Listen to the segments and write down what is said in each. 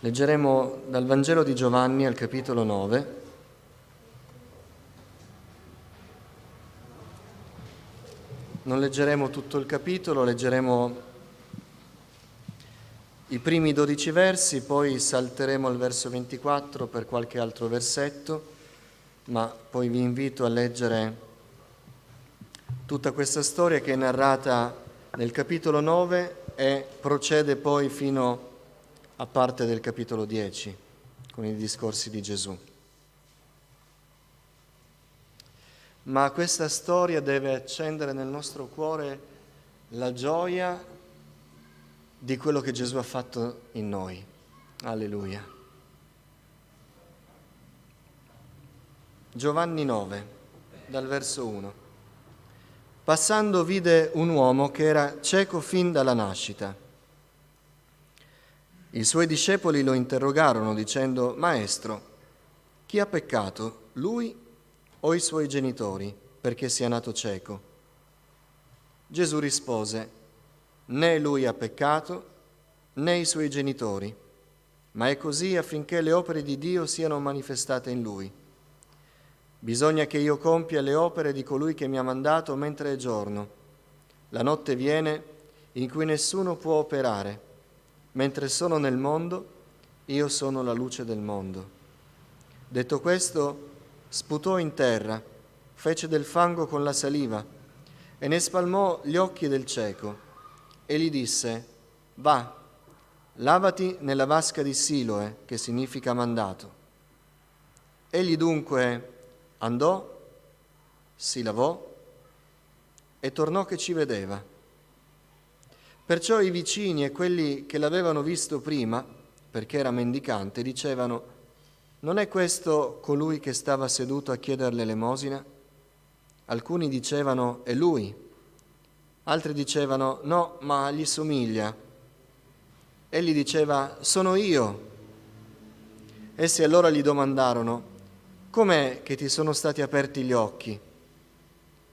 Leggeremo dal Vangelo di Giovanni al capitolo 9. Non leggeremo tutto il capitolo, leggeremo i primi 12 versi, poi salteremo al verso 24 per qualche altro versetto, ma poi vi invito a leggere tutta questa storia che è narrata nel capitolo 9 e procede poi fino a parte del capitolo 10 con i discorsi di Gesù. Ma questa storia deve accendere nel nostro cuore la gioia di quello che Gesù ha fatto in noi. Alleluia. Giovanni 9, dal verso 1. Passando vide un uomo che era cieco fin dalla nascita. I suoi discepoli lo interrogarono dicendo: Maestro, chi ha peccato, lui o i suoi genitori, perché sia nato cieco? Gesù rispose: né lui ha peccato, né i suoi genitori, ma è così affinché le opere di Dio siano manifestate in lui. Bisogna che io compia le opere di colui che mi ha mandato mentre è giorno. La notte viene in cui nessuno può operare. Mentre sono nel mondo, io sono la luce del mondo. Detto questo, sputò in terra, fece del fango con la saliva e ne spalmò gli occhi del cieco e gli disse: va, lavati nella vasca di Siloe, che significa mandato. Egli dunque andò, si lavò e tornò che ci vedeva. Perciò i vicini e quelli che l'avevano visto prima, perché era mendicante, dicevano: non è questo colui che stava seduto a chiedere l'elemosina? Alcuni dicevano: è lui. Altri dicevano: no, ma gli somiglia. Egli diceva: sono io. Essi allora gli domandarono: com'è che ti sono stati aperti gli occhi?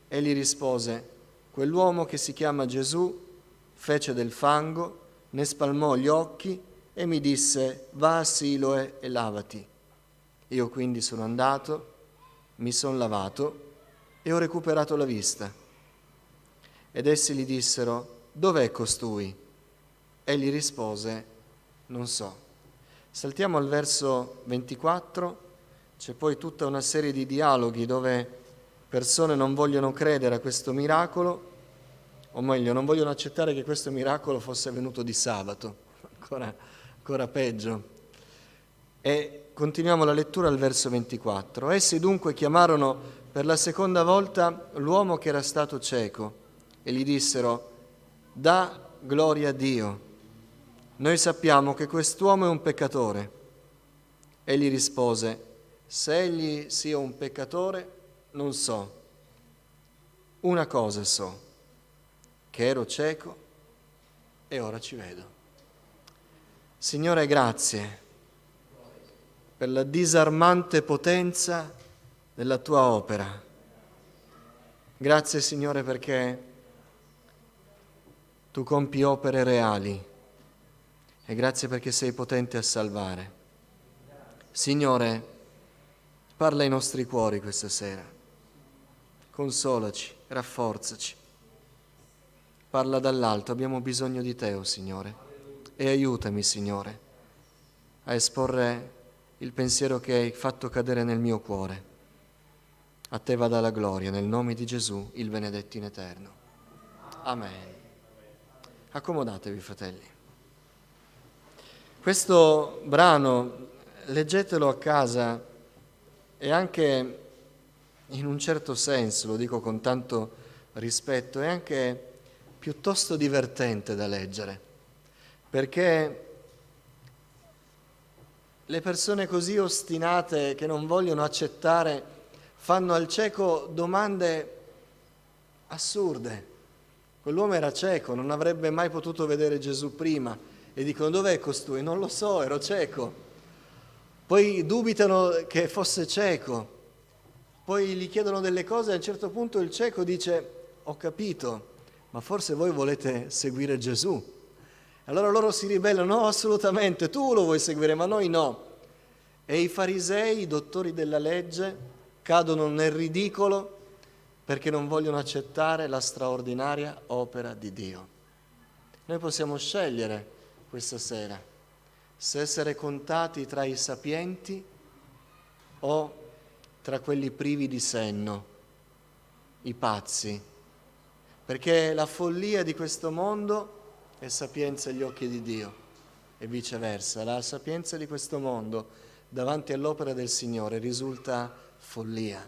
Egli rispose: quell'uomo che si chiama Gesù fece del fango, ne spalmò gli occhi e mi disse: va a Siloe e lavati. Io quindi sono andato, mi sono lavato e ho recuperato la vista. Ed essi gli dissero: dov'è costui? Egli rispose: non so. Saltiamo al verso 24, c'è poi tutta una serie di dialoghi dove persone non vogliono credere a questo miracolo, o meglio, non vogliono accettare che questo miracolo fosse venuto di sabato, ancora peggio. E continuiamo la lettura al verso 24. Essi dunque chiamarono per la seconda volta l'uomo che era stato cieco e gli dissero: dà gloria a Dio, noi sappiamo che quest'uomo è un peccatore. Egli rispose: se egli sia un peccatore, non so. Una cosa so, che ero cieco e ora ci vedo. Signore, grazie per la disarmante potenza della tua opera. Grazie, Signore, perché tu compi opere reali e grazie perché sei potente a salvare. Signore, parla ai nostri cuori questa sera, consolaci, rafforzaci. Parla dall'alto, abbiamo bisogno di te, oh Signore, e aiutami, Signore, a esporre il pensiero che hai fatto cadere nel mio cuore. A te vada la gloria, nel nome di Gesù, il benedetto in eterno. Amen. Accomodatevi, fratelli. Questo brano, leggetelo a casa, e anche in un certo senso, lo dico con tanto rispetto, è anche piuttosto divertente da leggere, perché le persone così ostinate che non vogliono accettare fanno al cieco domande assurde. Quell'uomo era cieco, non avrebbe mai potuto vedere Gesù prima e dicono: dov'è costui? Non lo so, ero cieco. Poi dubitano che fosse cieco, poi gli chiedono delle cose e a un certo punto il cieco dice: ho capito, ma forse voi volete seguire Gesù. Allora loro si ribellano, no, assolutamente, tu lo vuoi seguire, ma noi no. E i farisei, i dottori della legge, cadono nel ridicolo perché non vogliono accettare la straordinaria opera di Dio. Noi possiamo scegliere questa sera se essere contati tra i sapienti o tra quelli privi di senno, i pazzi, perché la follia di questo mondo è sapienza agli occhi di Dio e viceversa. La sapienza di questo mondo davanti all'opera del Signore risulta follia.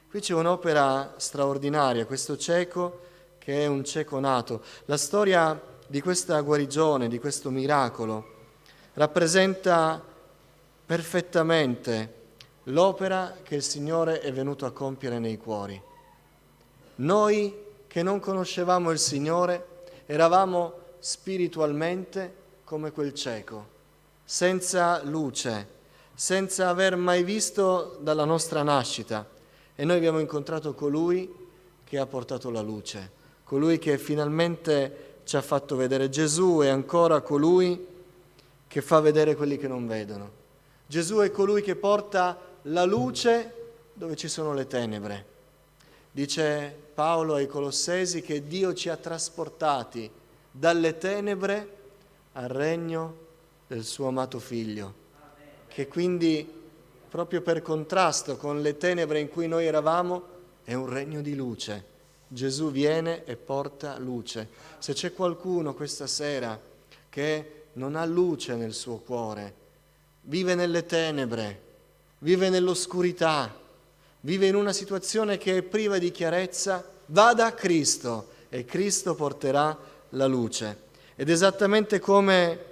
Qui c'è un'opera straordinaria, questo cieco che è un cieco nato. La storia di questa guarigione, di questo miracolo, rappresenta perfettamente l'opera che il Signore è venuto a compiere nei cuori. Noi che non conoscevamo il Signore eravamo spiritualmente come quel cieco, senza luce, senza aver mai visto dalla nostra nascita. E noi abbiamo incontrato colui che ha portato la luce, colui che finalmente ci ha fatto vedere. Gesù è ancora colui che fa vedere quelli che non vedono. Gesù è colui che porta la luce dove ci sono le tenebre. Dice Paolo ai Colossesi che Dio ci ha trasportati dalle tenebre al regno del suo amato Figlio, che quindi, proprio per contrasto con le tenebre in cui noi eravamo, è un regno di luce. Gesù viene e porta luce. Se c'è qualcuno questa sera che non ha luce nel suo cuore, vive nelle tenebre, vive nell'oscurità, vive in una situazione che è priva di chiarezza, vada a Cristo e Cristo porterà la luce. Ed esattamente come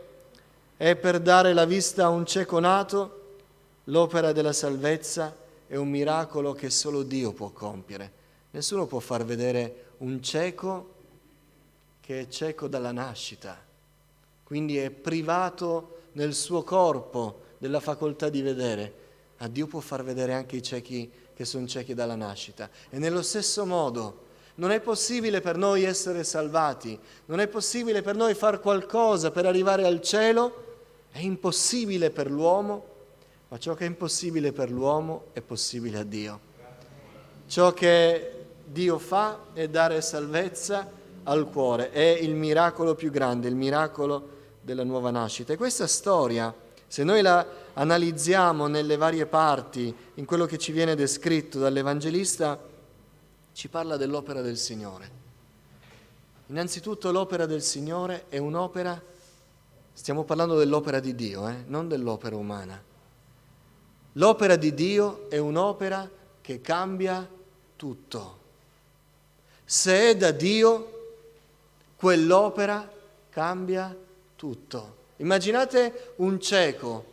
è per dare la vista a un cieco nato, l'opera della salvezza è un miracolo che solo Dio può compiere. Nessuno può far vedere un cieco che è cieco dalla nascita, quindi è privato nel suo corpo della facoltà di vedere. A Dio può far vedere anche i ciechi che sono ciechi dalla nascita. E nello stesso modo non è possibile per noi essere salvati, non è possibile per noi far qualcosa per arrivare al cielo, è impossibile per l'uomo, ma ciò che è impossibile per l'uomo è possibile a Dio. Ciò che Dio fa è dare salvezza al cuore, è il miracolo più grande, il miracolo della nuova nascita. E questa storia, se noi la analizziamo nelle varie parti, in quello che ci viene descritto dall'Evangelista, ci parla dell'opera del Signore. Innanzitutto l'opera del Signore è un'opera, stiamo parlando dell'opera di Dio, non dell'opera umana. L'opera di Dio è un'opera che cambia tutto. Se è da Dio, quell'opera cambia tutto. Immaginate un cieco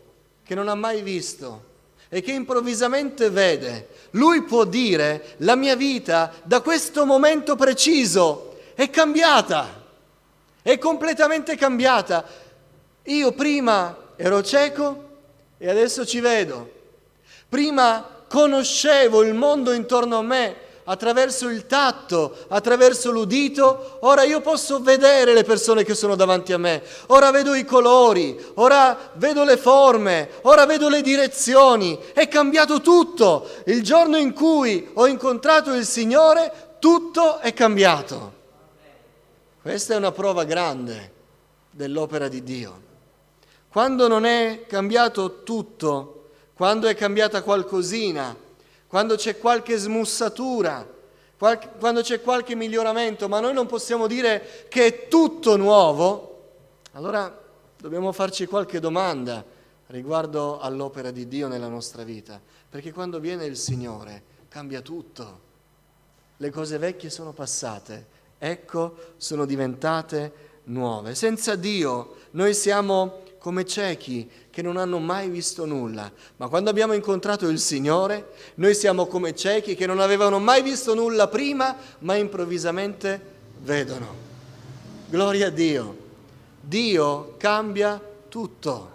che non ha mai visto e che improvvisamente vede. Lui può dire: la mia vita da questo momento preciso è cambiata, è completamente cambiata. Io prima ero cieco e adesso ci vedo. Prima conoscevo il mondo intorno a me attraverso il tatto, attraverso l'udito, ora io posso vedere le persone che sono davanti a me, ora vedo i colori, ora vedo le forme, ora vedo le direzioni, è cambiato tutto. Il giorno in cui ho incontrato il Signore, tutto è cambiato. Questa è una prova grande dell'opera di Dio. Quando non è cambiato tutto, quando è cambiata qualcosina, quando c'è qualche smussatura, quando c'è qualche miglioramento, ma noi non possiamo dire che è tutto nuovo, allora dobbiamo farci qualche domanda riguardo all'opera di Dio nella nostra vita, perché quando viene il Signore cambia tutto. Le cose vecchie sono passate, ecco, sono diventate nuove. Senza Dio noi siamo come ciechi che non hanno mai visto nulla, ma quando abbiamo incontrato il Signore, noi siamo come ciechi che non avevano mai visto nulla prima, ma improvvisamente vedono. Gloria a Dio! Dio cambia tutto.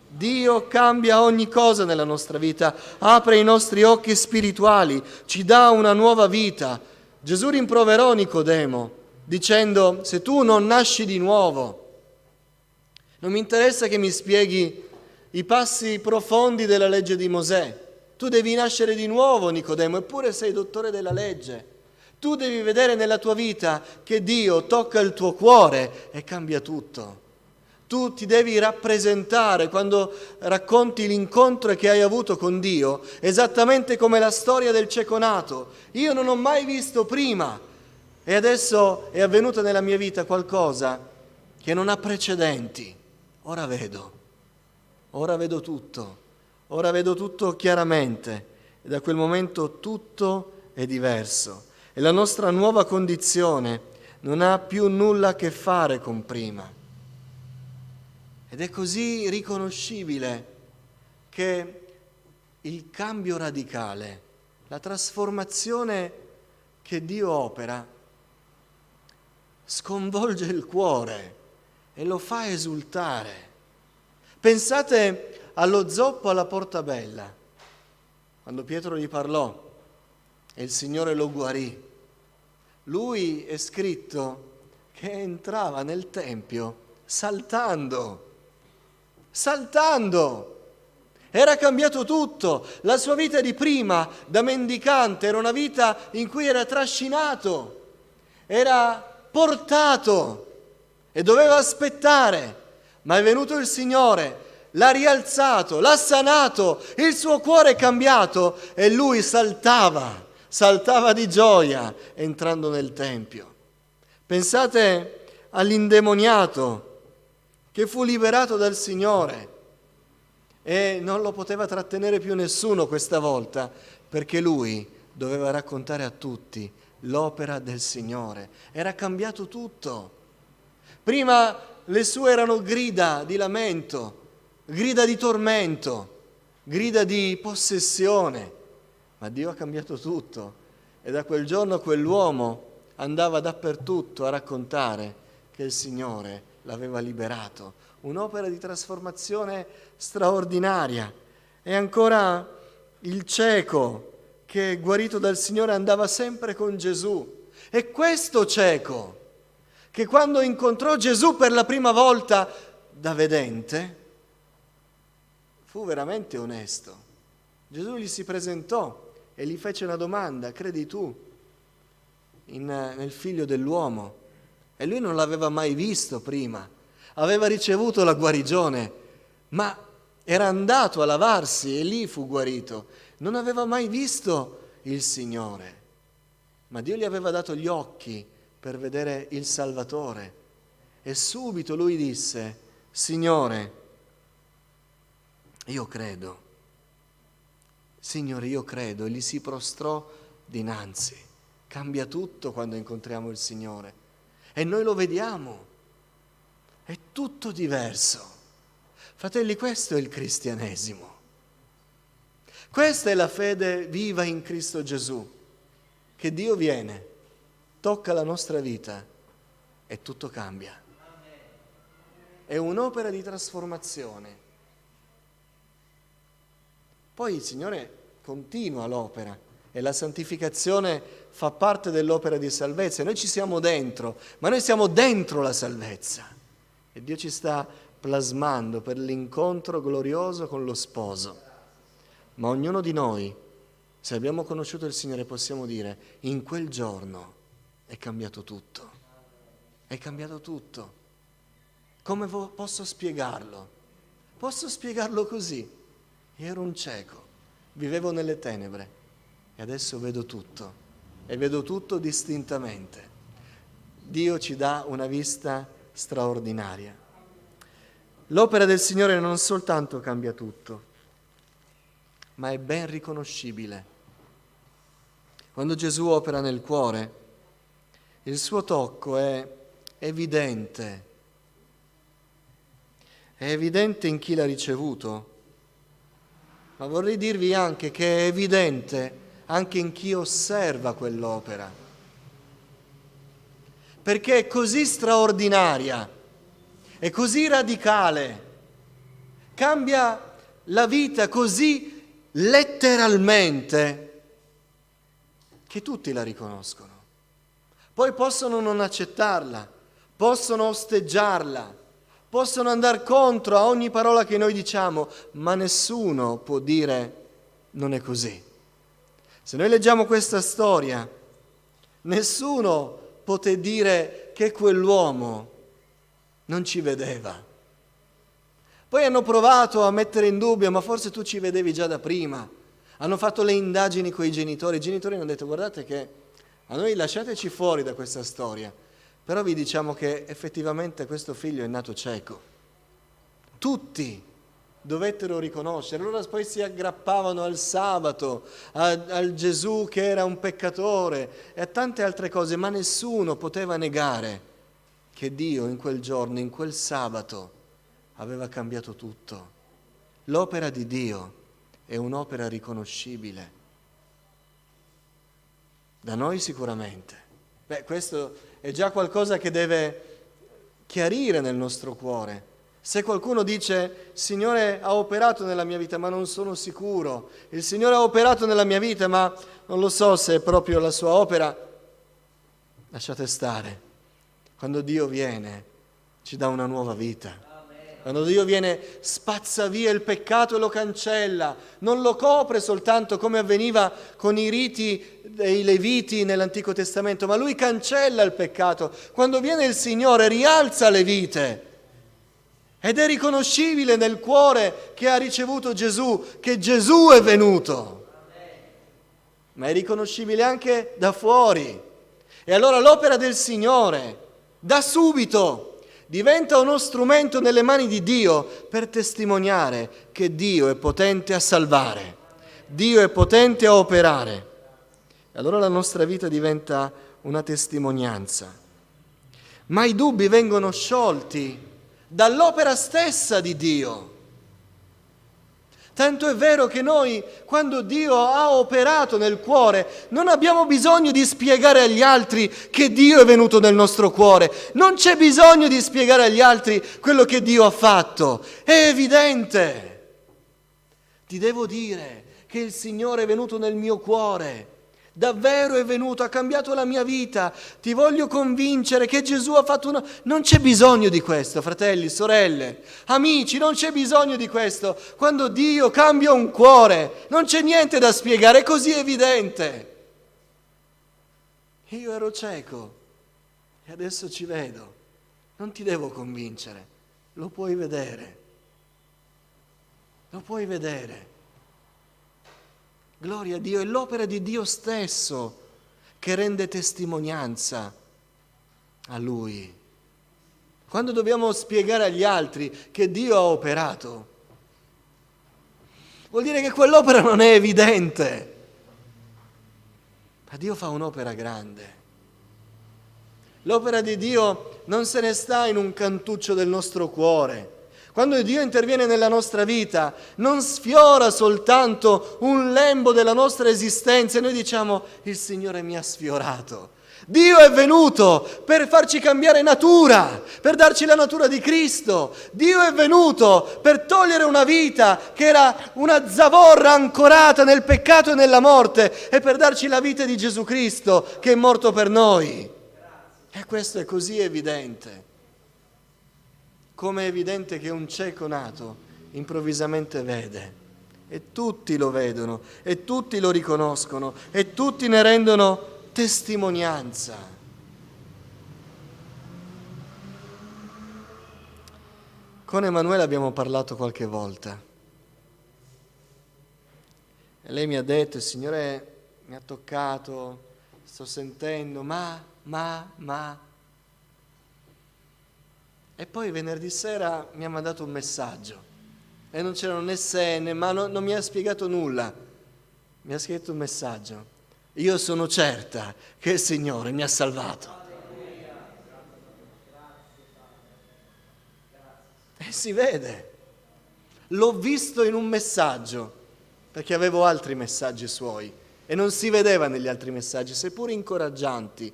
Dio cambia ogni cosa nella nostra vita, apre i nostri occhi spirituali, ci dà una nuova vita. Gesù rimproverò Nicodemo dicendo: se tu non nasci di nuovo, Non mi interessa che mi spieghi i passi profondi della legge di Mosè. Tu devi nascere di nuovo, Nicodemo, eppure sei dottore della legge. Tu devi vedere nella tua vita che Dio tocca il tuo cuore e cambia tutto. Tu ti devi rappresentare quando racconti l'incontro che hai avuto con Dio, esattamente come la storia del cieco nato. Io non ho mai visto prima e adesso è avvenuto nella mia vita qualcosa che non ha precedenti. Ora vedo tutto chiaramente e da quel momento tutto è diverso e la nostra nuova condizione non ha più nulla a che fare con prima. Ed è così riconoscibile che il cambio radicale, la trasformazione che Dio opera, sconvolge il cuore e lo fa esultare. Pensate allo zoppo alla Portabella, quando Pietro gli parlò e il Signore lo guarì. Lui è scritto che entrava nel Tempio saltando. Era cambiato tutto. La sua vita di prima, da mendicante, era una vita in cui era trascinato, era portato e doveva aspettare. Ma è venuto il Signore, l'ha rialzato, l'ha sanato, il suo cuore è cambiato e lui saltava di gioia entrando nel Tempio. Pensate all'indemoniato che fu liberato dal Signore e non lo poteva trattenere più nessuno questa volta, perché lui doveva raccontare a tutti l'opera del Signore. Era cambiato tutto. Prima le sue erano grida di lamento, grida di tormento, grida di possessione, ma Dio ha cambiato tutto e da quel giorno quell'uomo andava dappertutto a raccontare che il Signore l'aveva liberato, un'opera di trasformazione straordinaria. E ancora il cieco che guarito dal Signore andava sempre con Gesù. E questo cieco che quando incontrò Gesù per la prima volta da vedente fu veramente onesto. Gesù gli si presentò e gli fece una domanda: credi tu nel Figlio dell'uomo? E lui non l'aveva mai visto prima, aveva ricevuto la guarigione, ma era andato a lavarsi e lì fu guarito. Non aveva mai visto il Signore, ma Dio gli aveva dato gli occhi per vedere il Salvatore. E subito lui disse: Signore, io credo. Signore, io credo. E gli si prostrò dinanzi. Cambia tutto quando incontriamo il Signore. E noi lo vediamo, è tutto diverso. Fratelli, questo è il cristianesimo. Questa è la fede viva in Cristo Gesù, che Dio viene, tocca la nostra vita e tutto cambia. È un'opera di trasformazione. Poi il Signore continua l'opera. E la santificazione fa parte dell'opera di salvezza. Noi ci siamo dentro, ma noi siamo dentro la salvezza. E Dio ci sta plasmando per l'incontro glorioso con lo sposo. Ma ognuno di noi, se abbiamo conosciuto il Signore, possiamo dire: in quel giorno è cambiato tutto. È cambiato tutto. Come posso spiegarlo? Posso spiegarlo così. Io ero un cieco, vivevo nelle tenebre. E adesso vedo tutto, e vedo tutto distintamente. Dio ci dà una vista straordinaria. L'opera del Signore non soltanto cambia tutto, ma è ben riconoscibile. Quando Gesù opera nel cuore, il suo tocco è evidente. È evidente in chi l'ha ricevuto, ma vorrei dirvi anche che è evidente anche in chi osserva quell'opera, perché è così straordinaria, è così radicale, cambia la vita così letteralmente che tutti la riconoscono. Poi possono non accettarla, possono osteggiarla, possono andare contro a ogni parola che noi diciamo, ma nessuno può dire non è così. Se noi leggiamo questa storia, nessuno poté dire che quell'uomo non ci vedeva. Poi hanno provato a mettere in dubbio, ma forse tu ci vedevi già da prima. Hanno fatto le indagini con i genitori hanno detto guardate che a noi lasciateci fuori da questa storia, però vi diciamo che effettivamente questo figlio è nato cieco. Tutti dovettero riconoscere, allora poi si aggrappavano al sabato, al Gesù che era un peccatore e a tante altre cose, ma nessuno poteva negare che Dio in quel giorno, in quel sabato, aveva cambiato tutto. L'opera di Dio è un'opera riconoscibile. Da noi sicuramente. Questo è già qualcosa che deve chiarire nel nostro cuore. Se qualcuno dice, il Signore ha operato nella mia vita, ma non sono sicuro, il Signore ha operato nella mia vita, ma non lo so se è proprio la sua opera, lasciate stare. Quando Dio viene, ci dà una nuova vita. Quando Dio viene, spazza via il peccato e lo cancella, non lo copre soltanto come avveniva con i riti dei Leviti nell'Antico Testamento, ma Lui cancella il peccato. Quando viene il Signore rialza le vite ed è riconoscibile nel cuore che ha ricevuto Gesù, che Gesù è venuto, ma è riconoscibile anche da fuori. E allora l'opera del Signore, da subito, diventa uno strumento nelle mani di Dio per testimoniare che Dio è potente a salvare, Dio è potente a operare. E allora la nostra vita diventa una testimonianza. Ma i dubbi vengono sciolti dall'opera stessa di Dio. Tanto è vero che noi, quando Dio ha operato nel cuore, non abbiamo bisogno di spiegare agli altri che Dio è venuto nel nostro cuore. Non c'è bisogno di spiegare agli altri quello che Dio ha fatto. È evidente. Ti devo dire che il Signore è venuto nel mio cuore. Davvero è venuto, ha cambiato la mia vita. Ti voglio convincere che Gesù ha fatto una... Non c'è bisogno di questo, fratelli, sorelle, amici, non c'è bisogno di questo. Quando Dio cambia un cuore, non c'è niente da spiegare, è così evidente. Io ero cieco e adesso ci vedo. Non ti devo convincere, lo puoi vedere. Lo puoi vedere. Gloria a Dio, è l'opera di Dio stesso che rende testimonianza a Lui. Quando dobbiamo spiegare agli altri che Dio ha operato, vuol dire che quell'opera non è evidente. Ma Dio fa un'opera grande. L'opera di Dio non se ne sta in un cantuccio del nostro cuore. Quando Dio interviene nella nostra vita, non sfiora soltanto un lembo della nostra esistenza e noi diciamo, il Signore mi ha sfiorato. Dio è venuto per farci cambiare natura, per darci la natura di Cristo. Dio è venuto per togliere una vita che era una zavorra ancorata nel peccato e nella morte e per darci la vita di Gesù Cristo che è morto per noi. E questo è così evidente. Come è evidente che un cieco nato improvvisamente vede e tutti lo vedono e tutti lo riconoscono e tutti ne rendono testimonianza. Con Emanuele abbiamo parlato qualche volta e lei mi ha detto, il Signore mi ha toccato, sto sentendo, ma... E poi venerdì sera mi ha mandato un messaggio e non c'erano né se né ma, non mi ha spiegato nulla. Mi ha scritto un messaggio. Io sono certa che il Signore mi ha salvato. E si vede. L'ho visto in un messaggio, perché avevo altri messaggi suoi e non si vedeva negli altri messaggi, seppur incoraggianti.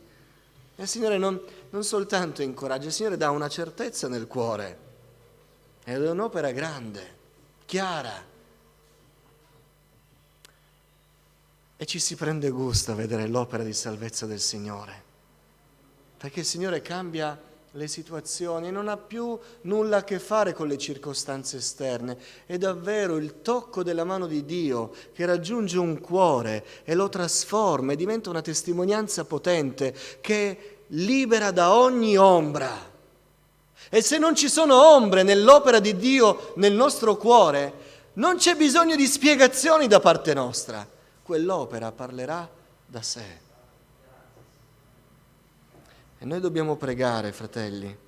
E il Signore non soltanto incoraggia, il Signore dà una certezza nel cuore. Ed è un'opera grande, chiara. E ci si prende gusto a vedere l'opera di salvezza del Signore. Perché il Signore cambia le situazioni, non ha più nulla a che fare con le circostanze esterne. È davvero il tocco della mano di Dio che raggiunge un cuore e lo trasforma e diventa una testimonianza potente che libera da ogni ombra. E se non ci sono ombre nell'opera di Dio nel nostro cuore, non c'è bisogno di spiegazioni da parte nostra. Quell'opera parlerà da sé. E noi dobbiamo pregare, fratelli,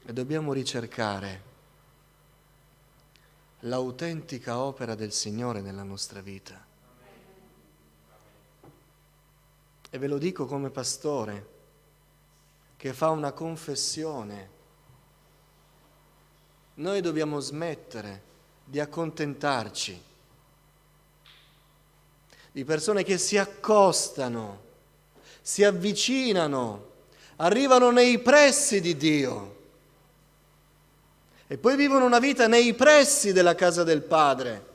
e dobbiamo ricercare l'autentica opera del Signore nella nostra vita. E ve lo dico come pastore che fa una confessione. Noi dobbiamo smettere di accontentarci di persone che si accostano, si avvicinano, arrivano nei pressi di Dio e poi vivono una vita nei pressi della casa del Padre.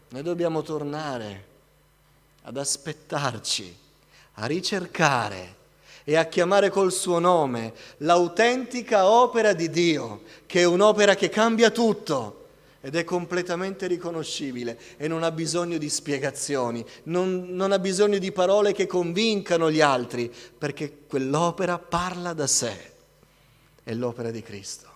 Noi dobbiamo tornare ad aspettarci, a ricercare e a chiamare col suo nome l'autentica opera di Dio, che è un'opera che cambia tutto ed è completamente riconoscibile e non ha bisogno di spiegazioni, non ha bisogno di parole che convincano gli altri, perché quell'opera parla da sé. È l'opera di Cristo,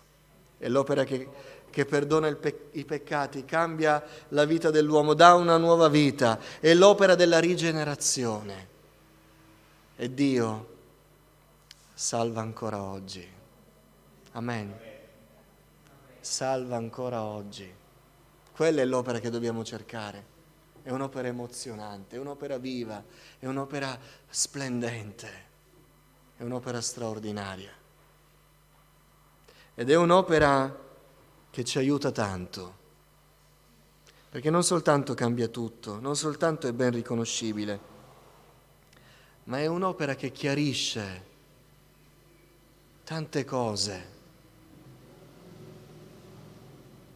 è l'opera che perdona i peccati, cambia la vita dell'uomo, dà una nuova vita, è l'opera della rigenerazione. E Dio salva ancora oggi. Amen. Salva ancora oggi. Quella è l'opera che dobbiamo cercare. È un'opera emozionante, è un'opera viva, è un'opera splendente, è un'opera straordinaria. Ed è un'opera che ci aiuta tanto, perché non soltanto cambia tutto, non soltanto è ben riconoscibile, ma è un'opera che chiarisce tante cose.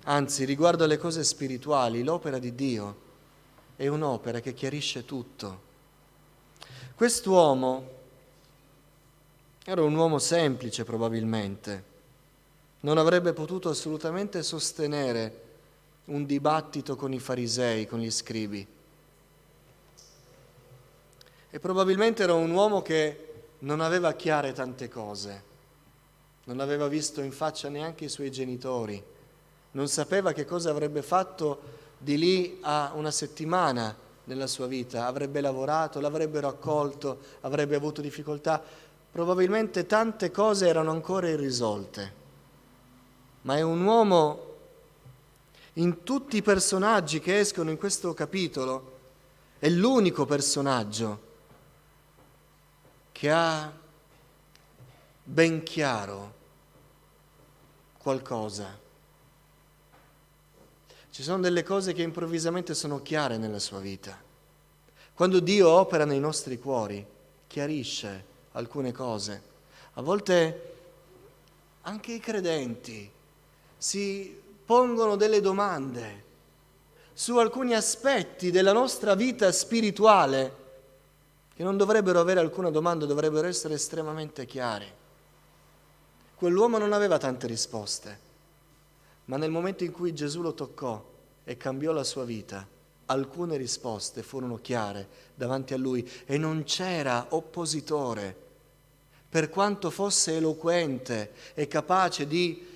Anzi, riguardo alle cose spirituali, l'opera di Dio è un'opera che chiarisce tutto. Quest'uomo era un uomo semplice probabilmente, non avrebbe potuto assolutamente sostenere un dibattito con i farisei, con gli scribi. E probabilmente era un uomo che non aveva chiare tante cose, non aveva visto in faccia neanche i suoi genitori, non sapeva che cosa avrebbe fatto di lì a una settimana nella sua vita, avrebbe lavorato, l'avrebbero accolto, avrebbe avuto difficoltà, probabilmente tante cose erano ancora irrisolte, ma è un uomo, in tutti i personaggi che escono in questo capitolo, è l'unico personaggio che ha ben chiaro qualcosa. Ci sono delle cose che improvvisamente sono chiare nella sua vita. Quando Dio opera nei nostri cuori, chiarisce alcune cose. A volte anche i credenti si pongono delle domande su alcuni aspetti della nostra vita spirituale che non dovrebbero avere alcuna domanda, dovrebbero essere estremamente chiari. Quell'uomo non aveva tante risposte, ma nel momento in cui Gesù lo toccò e cambiò la sua vita, alcune risposte furono chiare davanti a lui e non c'era oppositore, per quanto fosse eloquente e capace di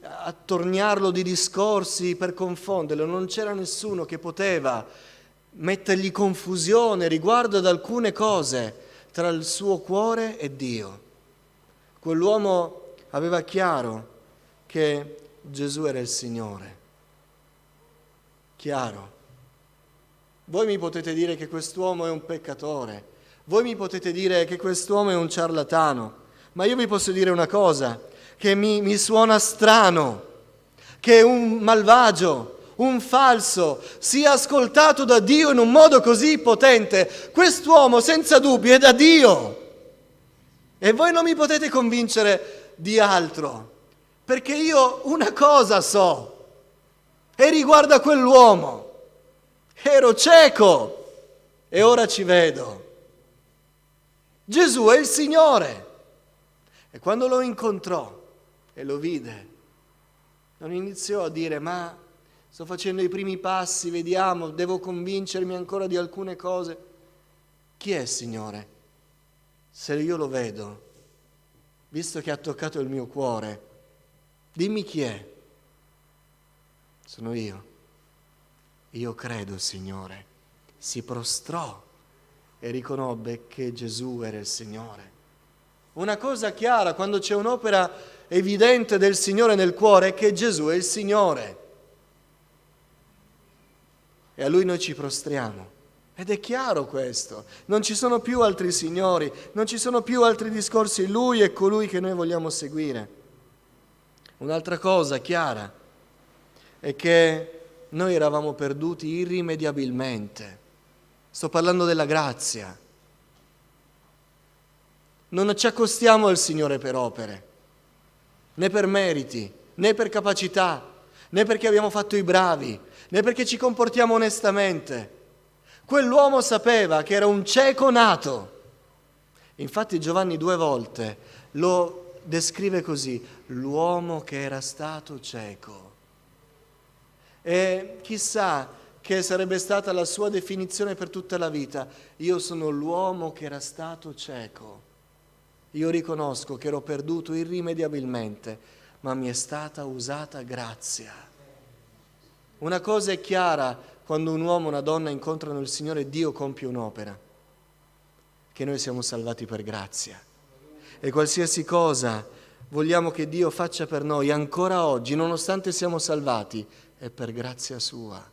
attorniarlo di discorsi per confonderlo, non c'era nessuno che poteva mettergli confusione riguardo ad alcune cose tra il suo cuore e Dio. Quell'uomo aveva chiaro che Gesù era il Signore. Chiaro. Voi mi potete dire che quest'uomo è un peccatore, voi mi potete dire che quest'uomo è un ciarlatano, ma io vi posso dire una cosa che mi suona strano, che un malvagio, un falso, sia ascoltato da Dio in un modo così potente. Quest'uomo senza dubbio è da Dio e voi non mi potete convincere di altro, perché io una cosa so e riguarda quell'uomo: ero cieco e ora ci vedo. Gesù è il Signore. E quando lo incontrò e lo vide, non iniziò a dire: ma sto facendo i primi passi, vediamo, devo convincermi ancora di alcune cose. Chi è il Signore? Se io lo vedo, visto che ha toccato il mio cuore, dimmi chi è. Sono io. Io credo, Signore. Si prostrò e riconobbe che Gesù era il Signore. Una cosa chiara quando c'è un'opera evidente del Signore nel cuore è che Gesù è il Signore. E a Lui noi ci prostriamo. Ed è chiaro questo. Non ci sono più altri signori, non ci sono più altri discorsi. Lui è colui che noi vogliamo seguire. Un'altra cosa chiara è che noi eravamo perduti irrimediabilmente. Sto parlando della grazia. Non ci accostiamo al Signore per opere, né per meriti, né per capacità, né perché abbiamo fatto i bravi, né perché ci comportiamo onestamente. Quell'uomo sapeva che era un cieco nato. Infatti Giovanni 2 volte lo descrive così: l'uomo che era stato cieco. E chissà che sarebbe stata la sua definizione per tutta la vita: io sono l'uomo che era stato cieco. Io riconosco che ero perduto irrimediabilmente, ma mi è stata usata grazia. Una cosa è chiara quando un uomo e una donna incontrano il Signore e Dio compie un'opera: che noi siamo salvati per grazia. E qualsiasi cosa vogliamo che Dio faccia per noi ancora oggi, nonostante siamo salvati, è per grazia sua.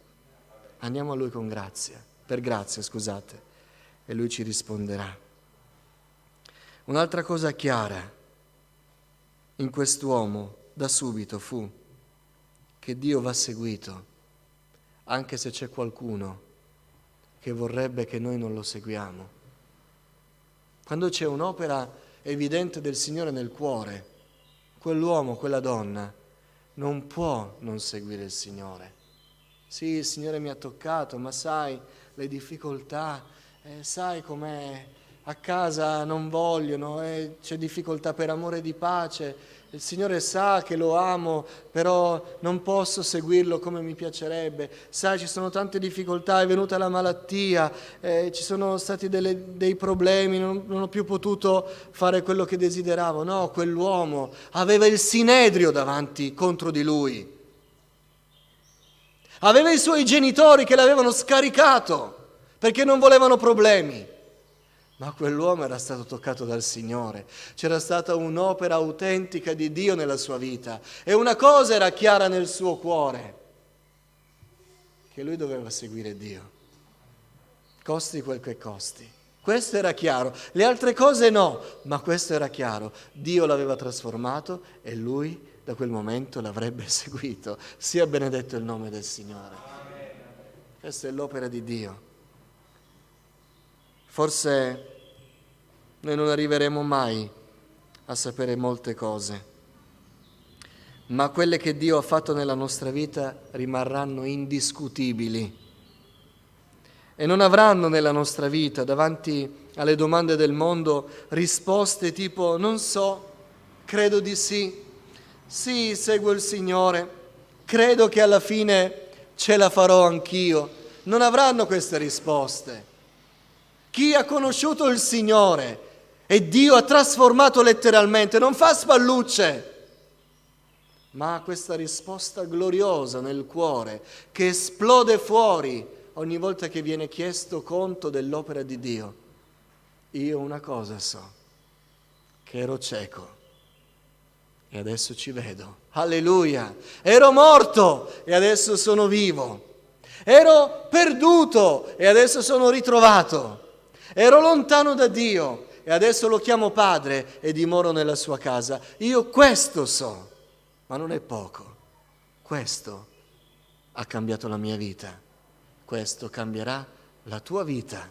Andiamo a Lui con grazia, per grazia, scusate, e Lui ci risponderà. Un'altra cosa chiara in quest'uomo da subito fu che Dio va seguito, anche se c'è qualcuno che vorrebbe che noi non lo seguiamo. Quando c'è un'opera evidente del Signore nel cuore, quell'uomo, quella donna, non può non seguire il Signore. Sì, il Signore mi ha toccato, ma sai, le difficoltà, sai com'è, a casa non vogliono, c'è difficoltà per amore di pace, il Signore sa che lo amo, però non posso seguirlo come mi piacerebbe, sai, ci sono tante difficoltà, è venuta la malattia, ci sono stati dei problemi, non ho più potuto fare quello che desideravo. No, quell'uomo aveva il Sinedrio davanti contro di lui. Aveva i suoi genitori che l'avevano scaricato perché non volevano problemi. Ma quell'uomo era stato toccato dal Signore. C'era stata un'opera autentica di Dio nella sua vita. E una cosa era chiara nel suo cuore: che lui doveva seguire Dio. Costi quel che costi. Questo era chiaro. Le altre cose no, ma questo era chiaro. Dio l'aveva trasformato e lui da quel momento l'avrebbe seguito. Sia benedetto il nome del Signore. Questa è l'opera di Dio. Forse noi non arriveremo mai a sapere molte cose, ma quelle che Dio ha fatto nella nostra vita rimarranno indiscutibili e non avranno nella nostra vita, davanti alle domande del mondo, risposte tipo non so, credo di sì, sì, seguo il Signore, credo che alla fine ce la farò anch'io. Non avranno queste risposte. Chi ha conosciuto il Signore e Dio ha trasformato letteralmente non fa spallucce, ma ha questa risposta gloriosa nel cuore che esplode fuori ogni volta che viene chiesto conto dell'opera di Dio. Io una cosa so, che ero cieco e adesso ci vedo. Alleluia! Ero morto e adesso sono vivo. Ero perduto e adesso sono ritrovato. Ero lontano da Dio e adesso lo chiamo Padre e dimoro nella sua casa. Io questo so, ma non è poco. Questo ha cambiato la mia vita. Questo cambierà la tua vita.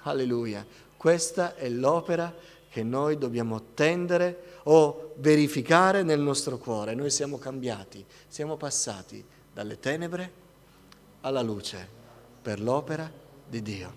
Alleluia. Questa è l'opera che noi dobbiamo attendere o verificare nel nostro cuore. Noi siamo cambiati, siamo passati dalle tenebre alla luce per l'opera di Dio.